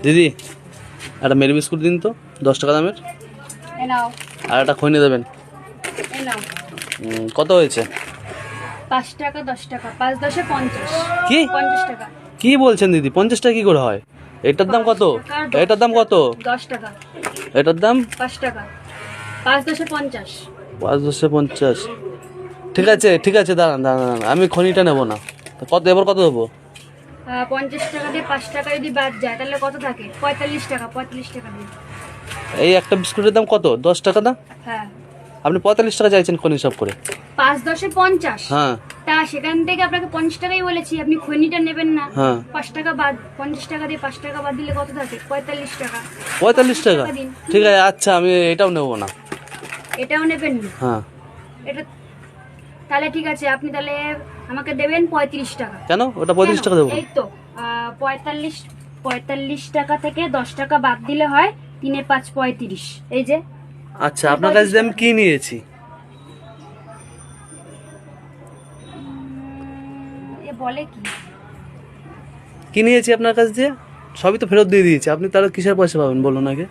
দিদি একটা Mary biscuit দিন তো 10 টাকা দামের, এ নাও, আর একটা খৈনি দেবেন। এ নাও। কত হয়েছে? 5 টাকা 10 টাকা, 5 10 এ 50। কি 50 টাকা। কি বলছেন দিদি? 50 টাকা কি করে হয়? এটার দাম কত? 5 টাকা, 10 এটার দাম কত? 10 টাকা, এটার দাম 5 টাকা, 5 10 এ 50। 5 10 50। ঠিক আছে ঠিক আছে, দাঁড়ান দাঁড়ান দাঁড়ান, আমি খনিটা নেব না। কত এবার কত দেবো? 50 টাকা দিয়ে 5 টাকা যদি বাদ যায় তাহলে কত থাকে? 45 টাকা, 45 টাকা দিন। এই একটা বিস্কুটের দাম কত? 10 টাকা না? হ্যাঁ, আপনি 45 টাকা চাইছেন খনি সব করে। 5 10 এ 50। হ্যাঁ তা সেখান থেকে আপনাকে 50 টাকাই বলেছি, আপনি খৈনিটা নেবেন না। হ্যাঁ 5 টাকা বাদ, 50 টাকা দিয়ে 5 টাকা বাদ দিলে কত থাকে? 45 টাকা। 45 টাকা। দিন। ঠিক আছে আচ্ছা, আমি এটাও নেব না। এটাও নেবেন না? হ্যাঁ এটা তাহলে ঠিক আছে, আপনি তাহলে আমাকে দেবেন 35 টাকা। কেন? ওটা 35 টাকা দেবো। এই তো 45 টাকা থেকে 10 টাকা বাদ দিলে হয় 3 এ 5 35। এই যে আচ্ছা, আপনার কাছ থেকে আমি কি নিয়েছি? এ বলে কি? কি নিয়েছি আপনার কাছ দিয়ে? সবই তো ফেরত দিয়ে দিয়েছি, আপনি তাহলে কিসের পয়সা পাবেন বলুন আগে।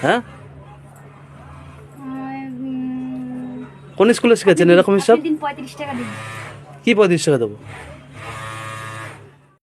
হ্যাঁ, কোন স্কুলে শিখেছেন এরকম হিসাব? দিন 35 টাকা দিন। কি 35 টাকা দেবো?